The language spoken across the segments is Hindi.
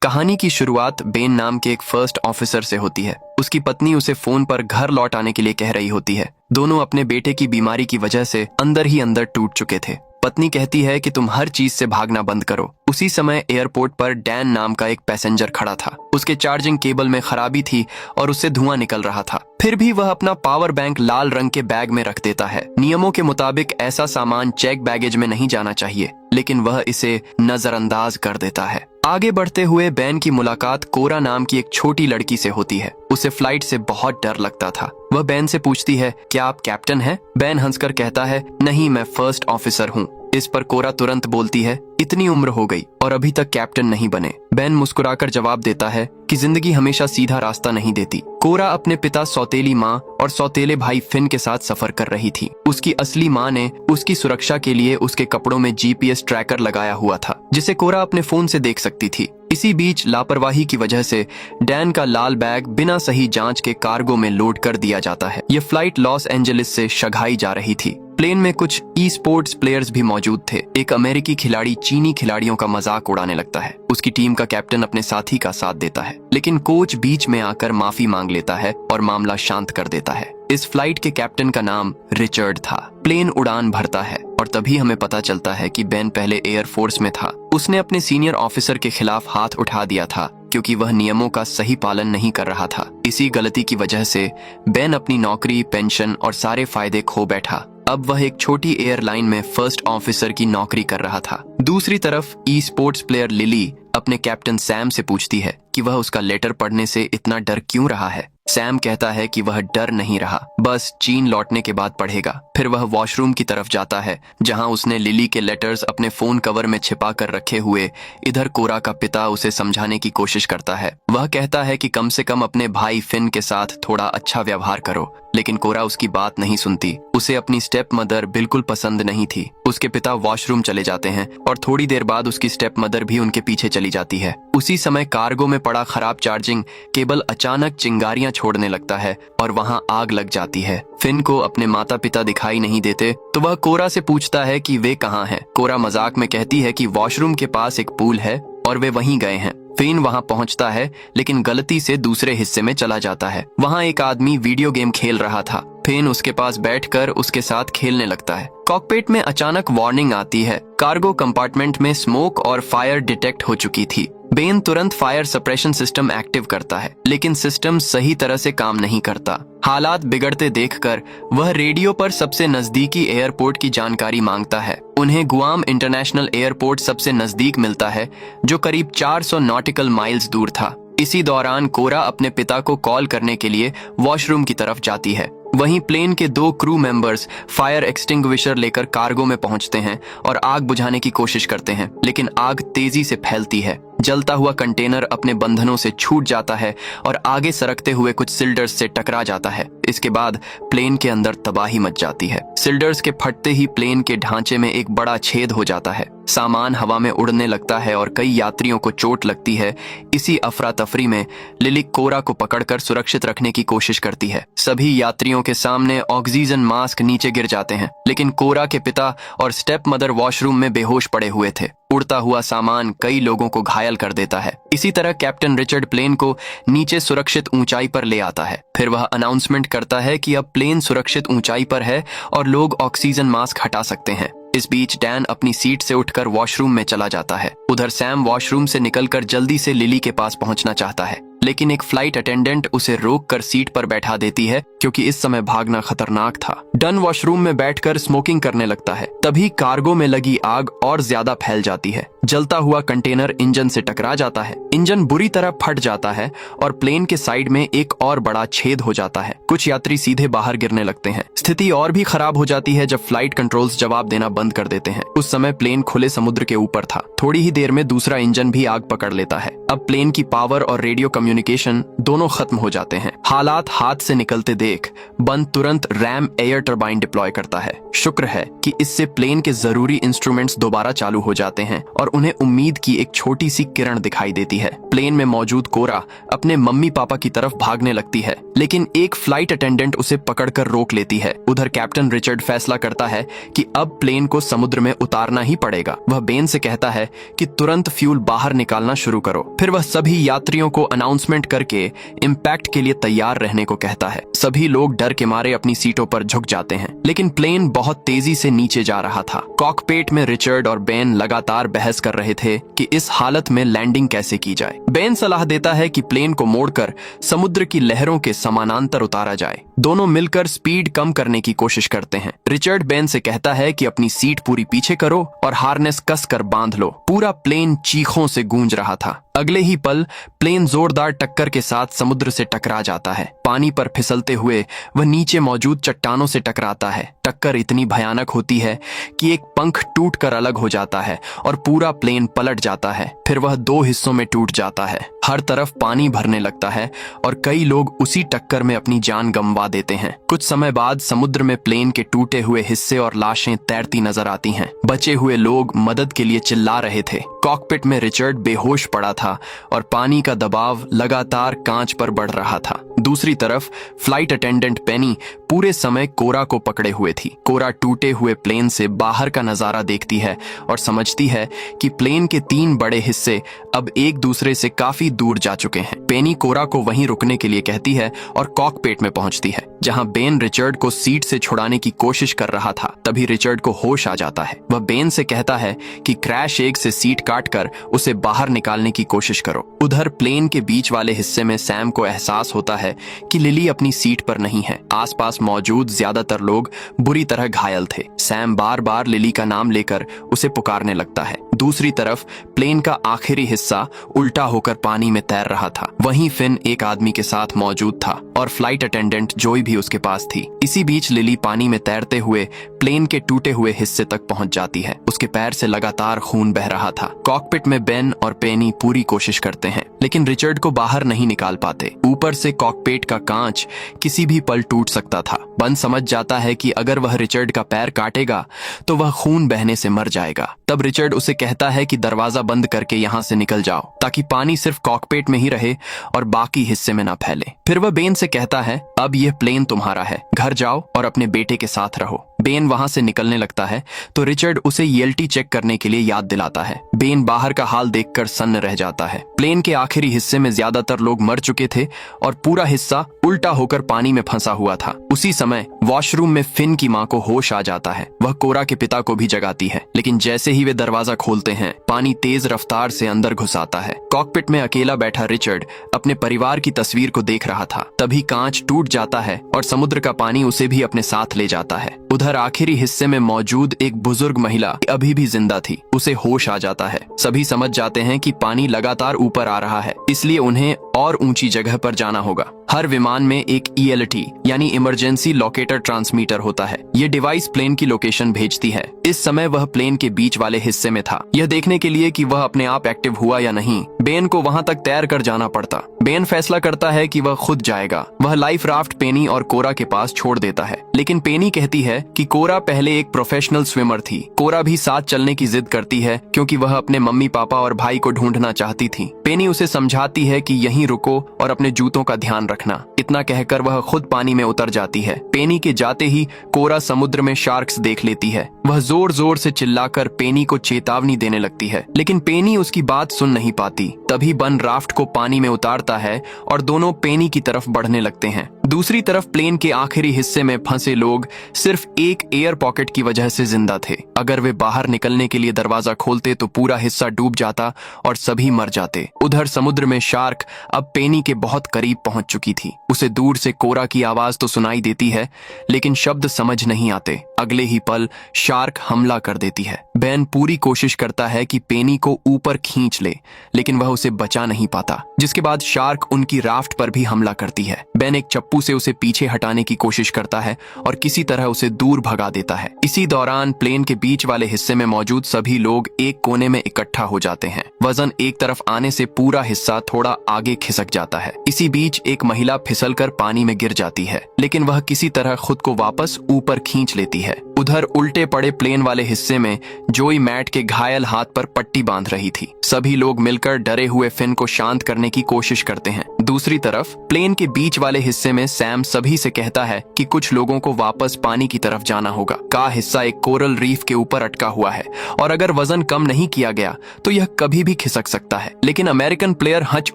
कहानी की शुरुआत बेन नाम के एक फर्स्ट ऑफिसर से होती है। उसकी पत्नी उसे फोन पर घर लौट आने के लिए कह रही होती है। दोनों अपने बेटे की बीमारी की वजह से अंदर ही अंदर टूट चुके थे। पत्नी कहती है कि तुम हर चीज से भागना बंद करो। उसी समय एयरपोर्ट पर डैन नाम का एक पैसेंजर खड़ा था। उसके चार्जिंग केबल में खराबी थी और उससे धुआं निकल रहा था। फिर भी वह अपना पावर बैंक लाल रंग के बैग में रख देता है। नियमों के मुताबिक ऐसा सामान चेक बैगेज में नहीं जाना चाहिए, लेकिन वह इसे नजरअंदाज कर देता है। आगे बढ़ते हुए बैन की मुलाकात कोरा नाम की एक छोटी लड़की से होती है। उसे फ्लाइट से बहुत डर लगता था। वह बैन से पूछती है, क्या आप कैप्टन हैं? बैन हंसकर कहता है, नहीं, मैं फर्स्ट ऑफिसर हूँ। इस पर कोरा तुरंत बोलती है, इतनी उम्र हो गई और अभी तक कैप्टन नहीं बने। बैन मुस्कुराकर जवाब देता है कि जिंदगी हमेशा सीधा रास्ता नहीं देती। कोरा अपने पिता सौतेली माँ और सौतेले भाई फिन के साथ सफर कर रही थी। उसकी असली माँ ने उसकी सुरक्षा के लिए उसके कपड़ों में जीपीएस ट्रैकर लगाया हुआ था, जिसे कोरा अपने फोन से देख सकती थी। इसी बीच लापरवाही की वजह से डैन का लाल बैग बिना सही जांच के कार्गो में लोड कर दिया जाता है। ये फ्लाइट लॉस एंजलिस से शंघाई जा रही थी। प्लेन में कुछ ई स्पोर्ट्स प्लेयर्स भी मौजूद थे। एक अमेरिकी खिलाड़ी चीनी खिलाड़ियों का मजाक उड़ाने लगता है। उसकी टीम का कैप्टन अपने साथी का साथ देता है, लेकिन कोच बीच में आकर माफी मांग लेता है और मामला शांत कर देता है। इस फ्लाइट के कैप्टन का नाम रिचर्ड था। प्लेन उड़ान भरता है और तभी हमें पता चलता है कि बेन पहले एयरफोर्स में था। उसने अपने सीनियर ऑफिसर के खिलाफ हाथ उठा दिया था क्योंकि वह नियमों का सही पालन नहीं कर रहा था। इसी गलती की वजह से बेन अपनी नौकरी, पेंशन और सारे फायदे खो बैठा। अब वह एक छोटी एयरलाइन में फर्स्ट ऑफिसर की नौकरी कर रहा था। दूसरी तरफ ई स्पोर्ट्स प्लेयर लिली अपने कैप्टन सैम से पूछती है कि वह उसका लेटर पढ़ने से इतना डर क्यों रहा है। सैम कहता है कि वह डर नहीं रहा, बस चीन लौटने के बाद पढ़ेगा। फिर वह वॉशरूम की तरफ जाता है, जहां उसने लिली के लेटर्स अपने फोन कवर में छिपा कर रखे हुए। इधर कोरा का पिता उसे समझाने की कोशिश करता है। वह कहता है कि कम से कम अपने भाई फिन के साथ थोड़ा अच्छा व्यवहार करो, लेकिन कोरा उसकी बात नहीं सुनती। उसे अपनी स्टेप मदर बिल्कुल पसंद नहीं थी। उसके पिता वॉशरूम चले जाते हैं और थोड़ी देर बाद उसकी स्टेप मदर भी उनके पीछे चली जाती है। उसी समय कार्गो में पड़ा खराब चार्जिंग केबल अचानक चिंगारियां छोड़ने लगता है और वहां आग लग जाती है। फिन को अपने माता पिता दिखाई नहीं देते तो वह कोरा से पूछता है कि वे कहाँ हैं। कोरा मजाक में कहती है कि वॉशरूम के पास एक पूल है और वे वहीं गए हैं। फिन वहां पहुंचता है, लेकिन गलती से दूसरे हिस्से में चला जाता है। वहां एक आदमी वीडियो गेम खेल रहा था। फिन उसके पास बैठकर उसके साथ खेलने लगता है। कॉकपिट में अचानक वार्निंग आती है। कार्गो कंपार्टमेंट में स्मोक और फायर डिटेक्ट हो चुकी थी। बेन तुरंत फायर सप्रेशन सिस्टम एक्टिव करता है, लेकिन सिस्टम सही तरह से काम नहीं करता। हालात बिगड़ते देखकर वह रेडियो पर सबसे नजदीकी एयरपोर्ट की जानकारी मांगता है। उन्हें गुआम इंटरनेशनल एयरपोर्ट सबसे नजदीक मिलता है, जो करीब 400 नॉटिकल माइल्स दूर था। इसी दौरान कोरा अपने पिता को कॉल करने के लिए वॉशरूम की तरफ जाती है। वहीं प्लेन के 2 क्रू मेंबर्स फायर एक्सटिंग्विशर लेकर कार्गो में पहुंचते हैं और आग बुझाने की कोशिश करते हैं, लेकिन आग तेजी से फैलती है। जलता हुआ कंटेनर अपने बंधनों से छूट जाता है और आगे सरकते हुए कुछ सिल्डर्स से टकरा जाता है। इसके बाद प्लेन के अंदर तबाही मच जाती है। सिल्डर्स के फटते ही प्लेन के ढांचे में एक बड़ा छेद हो जाता है। सामान हवा में उड़ने लगता है और कई यात्रियों को चोट लगती है। इसी अफरा तफरी में लिली कोरा को पकड़कर सुरक्षित रखने की कोशिश करती है। सभी यात्रियों के सामने ऑक्सीजन मास्क नीचे गिर जाते हैं, लेकिन कोरा के पिता और स्टेप मदर वॉशरूम में बेहोश पड़े हुए थे। उड़ता हुआ सामान कई लोगों को घायल कर देता है। इसी तरह कैप्टन रिचर्ड प्लेन को नीचे सुरक्षित ऊंचाई पर ले आता है। फिर वह अनाउंसमेंट करता है कि अब प्लेन सुरक्षित ऊंचाई पर है और लोग ऑक्सीजन मास्क हटा सकते हैं। इस बीच डैन अपनी सीट से उठकर वॉशरूम में चला जाता है। उधर सैम वॉशरूम से निकलकर जल्दी से लिली के पास पहुंचना चाहता है, लेकिन एक फ्लाइट अटेंडेंट उसे रोककर सीट पर बैठा देती है क्योंकि इस समय भागना खतरनाक था। डन वॉशरूम में बैठकर स्मोकिंग करने लगता है। तभी कार्गो में लगी आग और ज्यादा फैल जाती है। जलता हुआ कंटेनर इंजन से टकरा जाता है। इंजन बुरी तरह फट जाता है और प्लेन के साइड में एक और बड़ा छेद हो जाता है। कुछ यात्री सीधे बाहर गिरने लगते हैं। स्थिति और भी खराब हो जाती है जब फ्लाइट कंट्रोल्स जवाब देना बंद कर देते हैं। उस समय प्लेन खुले समुद्र के ऊपर था। थोड़ी ही देर में दूसरा इंजन भी आग पकड़ लेता है। अब प्लेन की पावर और रेडियो कम्युनिकेशन दोनों खत्म हो जाते हैं। हालात हाथ से निकलते देख देख बन तुरंत रैम एयर टरबाइन डिप्लॉय करता है। शुक्र है कि इससे प्लेन के जरूरी इंस्ट्रूमेंट्स दोबारा चालू हो जाते हैं और उन्हें उम्मीद की एक छोटी सी किरण दिखाई देती है। प्लेन में मौजूद कोरा अपने मम्मी पापा की तरफ भागने लगती है, लेकिन एक फ्लाइट अटेंडेंट उसे पकड़कर रोक लेती है। उधर कैप्टन रिचर्ड फैसला करता है कि अब प्लेन को समुद्र में उतारना ही पड़ेगा। वह बेन से कहता है कि तुरंत फ्यूल बाहर निकालना शुरू करो। फिर वह सभी यात्रियों को अनाउंसमेंट करके इम्पैक्ट के लिए तैयार रहने को कहता है। सभी लोग डर के मारे अपनी सीटों पर झुक जाते हैं, लेकिन प्लेन बहुत तेजी से नीचे जा रहा था। कॉकपिट में रिचर्ड और बेन लगातार बहस कर रहे थे कि इस हालत में लैंडिंग कैसे की जाए। बेन सलाह देता है कि प्लेन को मोड़कर समुद्र की लहरों के समानांतर उतारा जाए। दोनों मिलकर स्पीड कम करने की कोशिश करते हैं। रिचर्ड बेन से कहता है कि अपनी सीट पूरी पीछे करो और हार्नेस कसकर बांध लो। पूरा प्लेन चीखों से गूंज रहा था। अगले ही पल प्लेन जोरदार टक्कर के साथ समुद्र से टकरा जाता है। पानी पर फिसलते हुए वह नीचे मौजूद चट्टानों से टकराता है। टक्कर इतनी भयानक होती है कि एक पंख टूटकर अलग हो जाता है और पूरा प्लेन पलट जाता है। फिर वह दो हिस्सों में टूट जाता है। हर तरफ पानी भरने लगता है और कई लोग उसी टक्कर में अपनी जान गंवा देते हैं। कुछ समय बाद समुद्र में प्लेन के टूटे हुए हिस्से और लाशें तैरती नजर आती हैं। बचे हुए लोग मदद के लिए चिल्ला रहे थे। कॉकपिट में रिचर्ड बेहोश पड़ा था और पानी का दबाव लगातार कांच पर बढ़ रहा था। दूसरी तरफ फ्लाइट अटेंडेंट पेनी पूरे समय कोरा को पकड़े हुए थी। कोरा टूटे हुए प्लेन से बाहर का नजारा देखती है और समझती है कि प्लेन के 3 बड़े हिस्से अब एक दूसरे से काफी दूर जा चुके हैं। पेनी कोरा को वहीं रुकने के लिए कहती है और कॉकपिट में पहुंचती है, जहां बेन रिचर्ड को सीट से छुड़ाने की कोशिश कर रहा था। तभी रिचर्ड को होश आ जाता है। वह बेन से कहता है कि क्रैश एग से सीट काटकर उसे बाहर निकालने की कोशिश करो। उधर प्लेन के बीच वाले हिस्से में सैम को एहसास होता है कि लिली अपनी सीट पर नहीं है। आसपास मौजूद ज्यादातर लोग बुरी तरह घायल थे। सैम बार बार लिली का नाम लेकर उसे पुकारने लगता है। दूसरी तरफ प्लेन का आखिरी हिस्सा उल्टा होकर पानी में तैर रहा था। वहीं फिन एक आदमी के साथ मौजूद था और फ्लाइट अटेंडेंट जोई भी उसके पास थी। इसी बीच लिली पानी में तैरते हुए प्लेन के टूटे हुए हिस्से तक पहुंच जाती है। उसके पैर से लगातार खून बह रहा था। कॉकपिट में बेन और पेनी पूरी कोशिश करते हैं, लेकिन रिचर्ड को बाहर नहीं निकाल पाते। ऊपर से कॉकपिट का कांच किसी भी पल टूट सकता था। बन समझ जाता है कि अगर वह रिचर्ड का पैर काटेगा तो वह खून बहने से मर जाएगा। तब रिचर्ड उसे कहता है कि दरवाजा बंद करके यहाँ से निकल जाओ, ताकि पानी सिर्फ कॉकपिट में ही रहे और बाकी हिस्से में ना फैले। फिर वह बेन से कहता है, अब यह प्लेन तुम्हारा है, घर जाओ और अपने बेटे के साथ रहो। बेन वहां से निकलने लगता है तो रिचर्ड उसे ईएलटी चेक करने के लिए याद दिलाता है। बेन बाहर का हाल देखकर सन्न रह जाता है। प्लेन के आखिरी हिस्से में ज्यादातर लोग मर चुके थे और पूरा हिस्सा उल्टा होकर पानी में फंसा हुआ था। उसी समय वॉशरूम में फिन की मां को होश आ जाता है। वह कोरा के पिता को भी जगाती है, लेकिन जैसे ही वे दरवाजा खोलते हैं पानी तेज रफ्तार से अंदर घुस आता है। कॉकपिट में अकेला बैठा रिचर्ड अपने परिवार की तस्वीर को देख रहा था। तभी कांच टूट जाता है और समुद्र का पानी उसे भी अपने साथ ले जाता है। उधर आखिरी हिस्से में मौजूद एक बुजुर्ग महिला अभी भी जिंदा थी। उसे होश आ जाता है। सभी समझ जाते हैं कि पानी लगातार ऊपर आ रहा है, इसलिए उन्हें और ऊंची जगह पर जाना होगा। हर विमान में एक ईएलटी यानी इमरजेंसी लोकेटर ट्रांसमीटर होता है। ये डिवाइस प्लेन की लोकेशन भेजती है। इस समय वह प्लेन के बीच वाले हिस्से में था, यह देखने के लिए कि वह अपने आप एक्टिव हुआ या नहीं। बेन को वहां तक तैर कर जाना पड़ता। बेन फैसला करता है कि वह खुद जाएगा। वह लाइफ राफ्ट पेनी और कोरा के पास छोड़ देता है, लेकिन पेनी कहती है कि कोरा पहले एक प्रोफेशनल स्विमर थी। कोरा भी साथ चलने की जिद करती है क्योंकि वह अपने मम्मी पापा और भाई को ढूंढना चाहती थी। पेनी उसे समझाती है कि यहीं रुको और अपने जूतों का ध्यान रखना। इतना कहकर वह खुद पानी में उतर जाती है। पेनी के जाते ही कोरा समुद्र में शार्क्स देख लेती है। वह जोर जोर से चिल्लाकर पेनी को चेतावनी देने लगती है, लेकिन पेनी उसकी बात सुन नहीं पाती। तभी बन राफ्ट को पानी में उतारता है और दोनों पेनी की तरफ बढ़ने लगते हैं। दूसरी तरफ प्लेन के आखिरी हिस्से में फंसे लोग सिर्फ एक एयर पॉकेट की वजह से जिंदा थे। अगर वे बाहर निकलने के लिए दरवाजा खोलते तो पूरा हिस्सा डूब जाता और सभी मर जाते। उधर समुद्र में शार्क अब पेनी के बहुत करीब पहुंच चुकी थी। उसे दूर से कोरा की आवाज तो सुनाई देती है, लेकिन शब्द समझ नहीं आते। अगले ही पल शार्क हमला कर देती है। बेन पूरी कोशिश करता है कि पेनी को ऊपर खींच ले, लेकिन वह उसे बचा नहीं पाता, जिसके बाद शार्क उनकी राफ्ट पर भी हमला करती है। बेन एक चप्पू से उसे पीछे हटाने की कोशिश करता है और किसी तरह उसे दूर भगा देता है। इसी दौरान प्लेन के बीच वाले हिस्से में मौजूद सभी लोग एक कोने में इकट्ठा हो जाते हैं। वजन एक तरफ आने से पूरा हिस्सा थोड़ा आगे खिसक जाता है। इसी बीच एक महिला फिसलकर पानी में गिर जाती है, लेकिन वह किसी तरह खुद को वापस ऊपर खींच लेती है। उधर उल्टे पड़े प्लेन वाले हिस्से में जोई मैट के घायल हाथ पर पट्टी बांध रही थी। सभी लोग मिलकर डरे हुए फिन को शांत करने की कोशिश करते हैं। दूसरी तरफ प्लेन के बीच वाले हिस्से में सैम सभी से कहता है कि कुछ लोगों को वापस पानी की तरफ जाना होगा। का हिस्सा एक कोरल रीफ के ऊपर अटका हुआ है और अगर वजन कम नहीं किया गया तो यह कभी भी खिसक सकता है, लेकिन अमेरिकन प्लेयर हच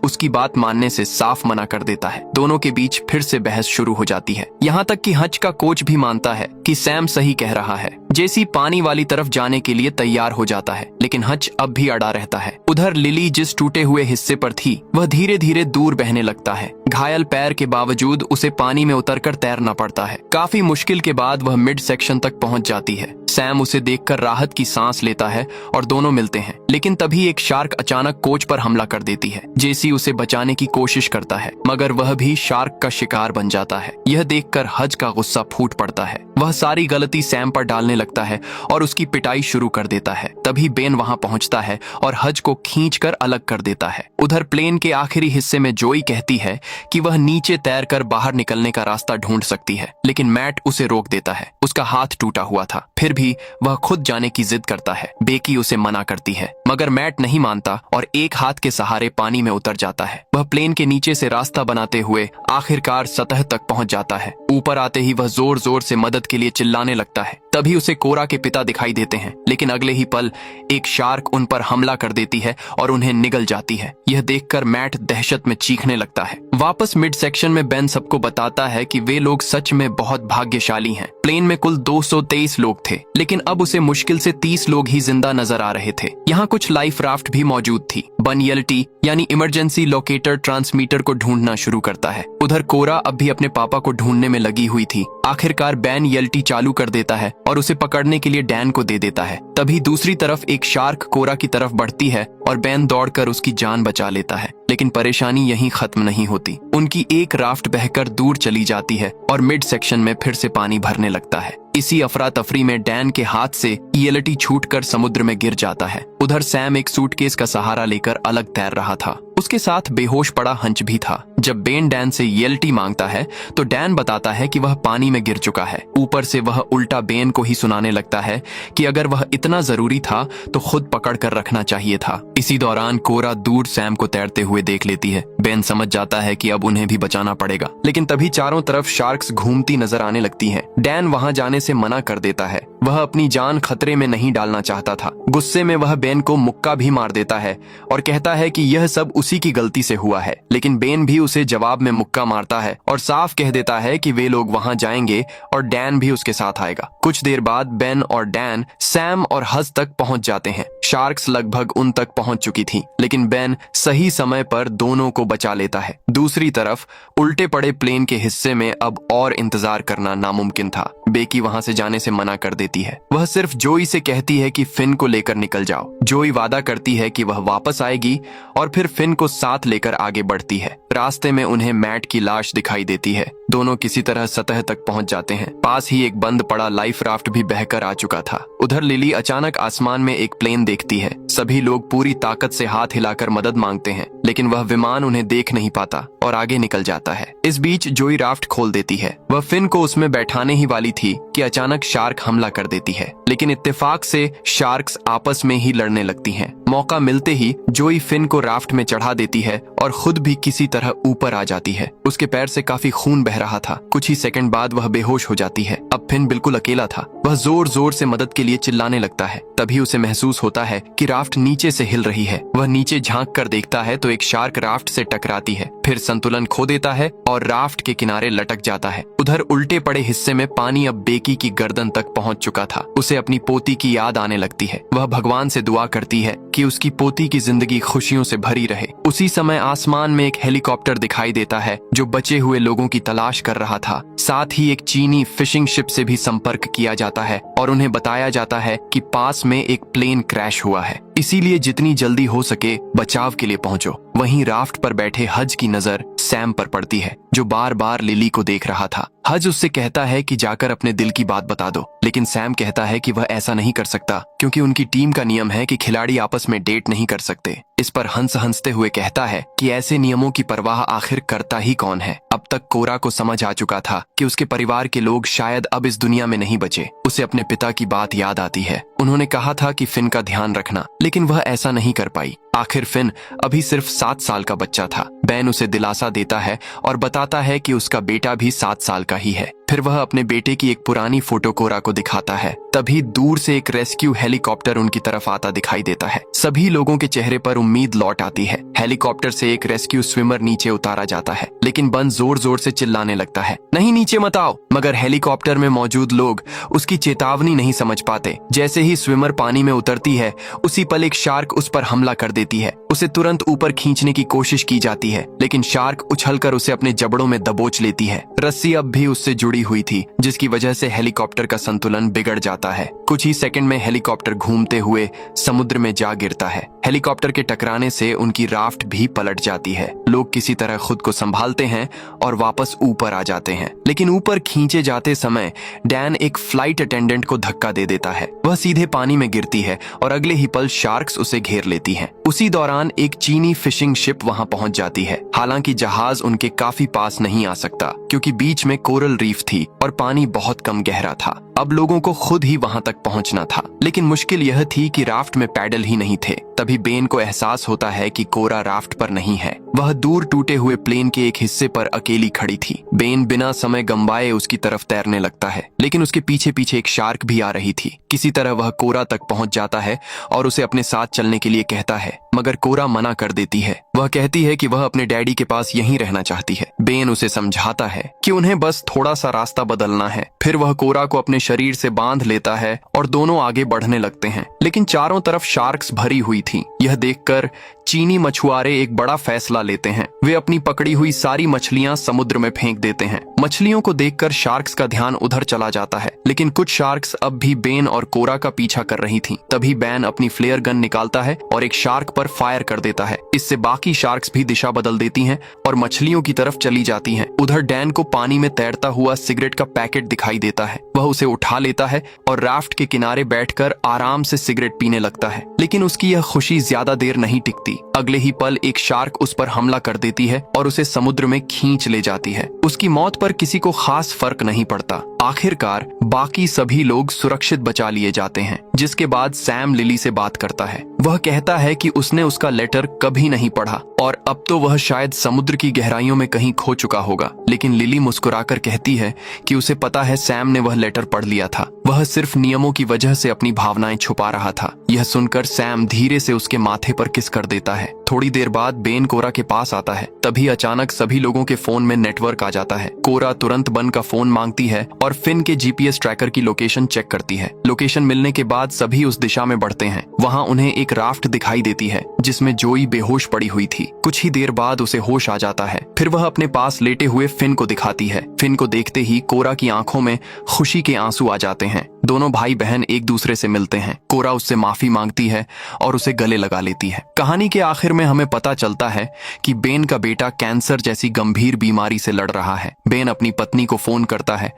उसकी बात मानने से साफ मना कर देता है। दोनों के बीच फिर से बहस शुरू हो जाती है, यहाँ तक कि हच का कोच भी मानता है कि सैम सही कह रहा है। जेसी पानी वाली तरफ जाने के लिए तैयार हो जाता है, लेकिन हच अब भी अड़ा रहता है। उधर लिली जिस टूटे हुए हिस्से पर थी वह धीरे धीरे दूर बहने लगता है। घायल पैर के बावजूद उसे पानी में उतरकर तैरना पड़ता है। काफी मुश्किल के बाद वह मिड सेक्शन तक पहुंच जाती है। सैम उसे देखकर राहत की सांस लेता है और दोनों मिलते हैं, लेकिन तभी एक शार्क अचानक कोच पर हमला कर देती है। जेसी उसे बचाने की कोशिश करता है, मगर वह भी शार्क का शिकार बन जाता है। यह देखकर हज का गुस्सा फूट पड़ता है। वह सारी गलती सैम पर डालने लगता है और उसकी पिटाई शुरू कर देता है। तभी बेन वहां पहुंचता है और हज को खींचकर अलग कर देता है। उधर प्लेन के आखिरी हिस्से में जोई कहती है कि वह नीचे तैरकर बाहर निकलने का रास्ता ढूंढ सकती है, लेकिन मैट उसे रोक देता है। उसका हाथ टूटा हुआ था, फिर भी वह खुद जाने की जिद करता है। बेकी उसे मना करती है, मगर मैट नहीं मानता और एक हाथ के सहारे पानी में उतर जाता है। वह प्लेन के नीचे से रास्ता बनाते हुए आखिरकार सतह तक पहुंच जाता है। ऊपर आते ही वह जोर जोर से मदद के लिए चिल्लाने लगता है। तभी उसे कोरा के पिता दिखाई देते हैं, लेकिन अगले ही पल एक शार्क उन पर हमला कर देती है और उन्हें निगल जाती है। यह देखकर मैट दहशत में चीखने लगता है। वापस मिड सेक्शन में बेन सबको बताता है कि वे लोग सच में बहुत भाग्यशाली हैं। प्लेन में कुल 223 लोग थे, लेकिन अब उसे मुश्किल से 30 लोग ही जिंदा नजर आ रहे थे। यहाँ कुछ लाइफ राफ्ट भी मौजूद थी। बन यल्टी यानी इमरजेंसी लोकेटर ट्रांसमीटर को ढूंढना शुरू करता है। उधर कोरा अब भी अपने पापा को ढूंढने में लगी हुई थी। आखिरकार बैन यल्टी चालू कर देता है और उसे पकड़ने के लिए डैन को दे देता है। तभी दूसरी तरफ एक शार्क कोरा की तरफ बढ़ती है और बैन दौड़कर उसकी जान बचा लेता है। लेकिन परेशानी यहीं खत्म नहीं होती। उनकी एक राफ्ट बहकर दूर चली जाती है और मिड सेक्शन में फिर से पानी भरने लगता है। इसी अफरा तफरी में डैन के हाथ से ईएलटी छूटकर समुद्र में गिर जाता है। उधर सैम एक सूटकेस का सहारा लेकर अलग तैर रहा था। उसके साथ बेहोश पड़ा हंच भी था। जब बेन डैन से ईएलटी मांगता है तो डैन बताता है कि वह पानी में गिर चुका है। ऊपर से वह उल्टा बेन को ही सुनाने लगता है कि अगर वह इतना जरूरी था तो खुद पकड़ कर रखना चाहिए था। इसी दौरान कोरा दूर सैम को तैरते हुए देख लेती है। बेन समझ जाता है कि अब उन्हें भी बचाना पड़ेगा, लेकिन तभी चारों तरफ शार्क्स घूमती नजर आने लगती हैं। डैन वहां जाने से मना कर देता है। वह अपनी जान खतरे में नहीं डालना चाहता था। गुस्से में वह बेन को मुक्का भी मार देता है और कहता है कि यह सब उसी की गलती से हुआ है। लेकिन बेन भी उसे जवाब में मुक्का मारता है और साफ कह देता है कि वे लोग वहां जाएंगे और डैन भी उसके साथ आएगा। कुछ देर बाद बेन और डैन सैम और हज तक पहुंच जाते हैं। शार्क्स लगभग उन तक पहुंच चुकी थी, लेकिन बेन सही समय पर दोनों को बचा लेता है। दूसरी तरफ उल्टे पड़े प्लेन के हिस्से में अब और इंतजार करना नामुमकिन था। बेकी वहां से जाने से मना कर देती है। वह सिर्फ जोई से कहती है कि फिन को लेकर निकल जाओ। जोई वादा करती है कि वह वापस आएगी और फिर फिन को साथ लेकर आगे बढ़ती है। रास्ते में उन्हें मैट की लाश दिखाई देती है। दोनों किसी तरह सतह तक पहुंच जाते हैं। पास ही एक बंद पड़ा लाइफ राफ्ट भी बहकर आ चुका था। उधर लिली अचानक आसमान में एक प्लेन देखती है। सभी लोग पूरी ताकत से हाथ हिलाकर मदद मांगते हैं, लेकिन वह विमान उन्हें देख नहीं पाता और आगे निकल जाता है। इस बीच जोई राफ्ट खोल देती है। वह फिन को उसमें बैठाने ही वाली थी कि अचानक शार्क हमला कर देती है, लेकिन इत्तेफाक से शार्क्स आपस में ही लड़ने लगती हैं। मौका मिलते ही जोई फिन को राफ्ट में चढ़ा देती है और खुद भी किसी तरह ऊपर आ जाती है। उसके पैर से काफी खून बह रहा था। कुछ ही सेकंड बाद वह बेहोश हो जाती है। अब फिन बिल्कुल अकेला था। वह जोर जोर से मदद के लिए चिल्लाने लगता है। तभी उसे महसूस होता है कि राफ्ट नीचे से हिल रही है। वह नीचे झांक कर देखता है तो एक शार्क राफ्ट से टकराती है, फिर संतुलन खो देता है और राफ्ट के किनारे लटक जाता है। उधर उल्टे पड़े हिस्से में पानी अब बेकी की गर्दन तक पहुंच चुका था। उसे अपनी पोती की याद आने लगती है। वह भगवान से दुआ करती है कि उसकी पोती की जिंदगी खुशियों से भरी रहे। उसी समय आसमान में एक हेलीकॉप्टर दिखाई देता है जो बचे हुए लोगों की तलाश कर रहा था। साथ ही एक चीनी फिशिंग शिप से भी संपर्क किया जाता है और उन्हें बताया जाता है कि पास में एक प्लेन क्रैश हुआ है। इसीलिए जितनी जल्दी हो सके बचाव के लिए पहुंचो। वहीं राफ्ट पर बैठे हज की नजर सैम पर पड़ती है, जो बार बार लिली को देख रहा था। हज उससे कहता है कि जाकर अपने दिल की बात बता दो, लेकिन सैम कहता है कि वह ऐसा नहीं कर सकता क्योंकि उनकी टीम का नियम है कि खिलाड़ी आपस में डेट नहीं कर सकते। इस पर हंस हंसते हुए कहता है कि ऐसे नियमों की परवाह आखिर करता ही कौन है। अब तक कोरा को समझ आ चुका था कि उसके परिवार के लोग शायद अब इस दुनिया में नहीं बचे। उसे अपने पिता की बात याद आती है। उन्होंने कहा था कि फिन का ध्यान रखना, लेकिन वह ऐसा नहीं कर पाई। आखिर फिन अभी सिर्फ 7 साल का बच्चा था। बैन उसे दिलासा देता है और बताता है कि उसका बेटा भी 7 साल का ही है। फिर वह अपने बेटे की एक पुरानी फोटो कोरा को दिखाता है। तभी दूर से एक रेस्क्यू हेलीकॉप्टर उनकी तरफ आता दिखाई देता है। सभी लोगों के चेहरे पर उम्मीद लौट आती है। हेलीकॉप्टर से एक रेस्क्यू स्विमर नीचे उतारा जाता है, लेकिन बन जोर जोर से चिल्लाने लगता है, नहीं नीचे मत आओ। मगर हेलीकॉप्टर में मौजूद लोग उसकी चेतावनी नहीं समझ पाते। जैसे ही स्विमर पानी में उतरती है, उसी पल एक शार्क उस पर हमला कर देती है। उसे तुरंत ऊपर खींचने की कोशिश की जाती है, लेकिन शार्क उछलकर उसे अपने जबड़ों में दबोच लेती है। रस्सी अब भी उससे जुड़ी हुई थी, जिसकी वजह से हेलीकॉप्टर का संतुलन बिगड़ जाता है। कुछ ही सेकंड में हेलीकॉप्टर घूमते हुए समुद्र में जा गिरता है। हेलीकॉप्टर के टकराने से उनकी राफ्ट भी पलट जाती है। लोग किसी तरह खुद को संभालते हैं और वापस ऊपर आ जाते हैं, लेकिन ऊपर खींचे जाते समय डैन एक फ्लाइट अटेंडेंट को धक्का दे देता है। वह सीधे पानी में गिरती है और अगले ही पल शार्क्स उसे घेर लेती हैं। उसी दौरान एक चीनी फिशिंग शिप वहां पहुंच जाती है। हालांकि जहाज उनके काफी पास नहीं आ सकता क्योंकि बीच में कोरल रीफ थी और पानी बहुत कम गहरा था। अब लोगों को खुद ही वहां तक पहुंचना था, लेकिन मुश्किल यह थी कि राफ्ट में पैडल ही नहीं थे। तभी बेन को एहसास होता है कि कोरा राफ्ट पर नहीं है। वह दूर टूटे हुए प्लेन के एक हिस्से पर अकेली खड़ी थी। बेन बिना समय गंवाए उसकी तरफ तैरने लगता है, लेकिन उसके पीछे पीछे एक शार्क भी आ रही थी। किसी तरह वह कोरा तक पहुंच जाता है और उसे अपने साथ चलने के लिए कहता है, मगर कोरा मना कर देती है। वह कहती है कि वह अपने डैडी के पास यहीं रहना चाहती है। बेन उसे समझाता है कि उन्हें बस थोड़ा सा रास्ता बदलना है। फिर वह कोरा को अपने शरीर से बांध लेता है और दोनों आगे बढ़ने लगते हैं, लेकिन चारों तरफ शार्क्स भरी हुई थी। यह देखकर चीनी मछुआरे एक बड़ा फैसला लेते हैं। वे अपनी पकड़ी हुई सारी मछलियां समुद्र में फेंक देते हैं। मछलियों को देखकर शार्क्स का ध्यान उधर चला जाता है, लेकिन कुछ शार्क्स अब भी बेन और कोरा का पीछा कर रही थीं। तभी बैन अपनी फ्लेयर गन निकालता है और एक शार्क पर फायर कर देता है। इससे बाकी शार्क्स भी दिशा बदल देती हैं और मछलियों की तरफ चली जाती हैं। उधर डैन को पानी में तैरता हुआ सिगरेट का पैकेट दिखाई देता है। वह उसे उठा लेता है और राफ्ट के किनारे बैठकर आराम से सिगरेट पीने लगता है, लेकिन उसकी यह खुशी ज्यादा देर नहीं टिकती। अगले ही पल एक शार्क उस पर हमला कर देती है और उसे समुद्र में खींच ले जाती है। उसकी मौत पर किसी को खास फर्क नहीं पड़ता। आखिरकार बाकी सभी लोग सुरक्षित बचा लिए जाते हैं, जिसके बाद सैम लिली से बात करता है। वह कहता है कि उसने उसका लेटर कभी नहीं पढ़ा और अब तो वह शायद समुद्र की गहराइयों में कहीं खो चुका होगा। लेकिन लिली मुस्कुराकर कहती है कि उसे पता है सैम ने वह लेटर पढ़ लिया था। वह सिर्फ नियमों की वजह से अपनी भावनाएं छुपा रहा था। यह सुनकर सैम धीरे से उसके माथे पर किस कर देता है। थोड़ी देर बाद बेन कोरा के पास आता है। तभी अचानक सभी लोगों के फोन में नेटवर्क आ जाता है। कोरा तुरंत बन का फोन मांगती है और फिन के जीपीएस ट्रैकर की लोकेशन चेक करती है। लोकेशन मिलने के बाद सभी उस दिशा में बढ़ते हैं। वहां उन्हें एक राफ्ट दिखाई देती है जिसमें जोई बेहोश पड़ी हुई थी। कुछ ही देर बाद उसे होश आ जाता है। फिर वह अपने पास लेटे हुए फिन को दिखाती है। फिन को देखते ही कोरा की आंखों में खुशी के आंसू आ जाते हैं। दोनों भाई बहन एक दूसरे से मिलते हैं। कोरा उससे माफी मांगती है और उसे गले लगा लेती है। कहानी के आखिर में हमें पता चलता है कि बेन का बेटा कैंसर जैसी गंभीर बीमारी से लड़ रहा है। बेन अपनी पत्नी को फोन करता है,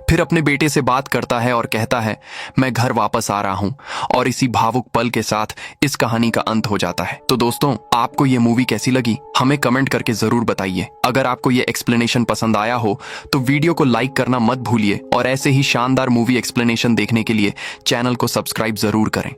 फिर अपने बेटे से बात करता है और कहता है, मैं घर वापस आ रहा हूं। और इसी भावुक पल के साथ इस कहानी का अंत हो जाता है। तो दोस्तों, आपको ये मूवी कैसी लगी हमें कमेंट करके जरूर बताइए। अगर आपको ये एक्सप्लेनेशन पसंद आया हो तो वीडियो को लाइक करना मत भूलिए और ऐसे ही शानदार मूवी एक्सप्लेनेशन देखने के लिए चैनल को सब्सक्राइब जरूर करें।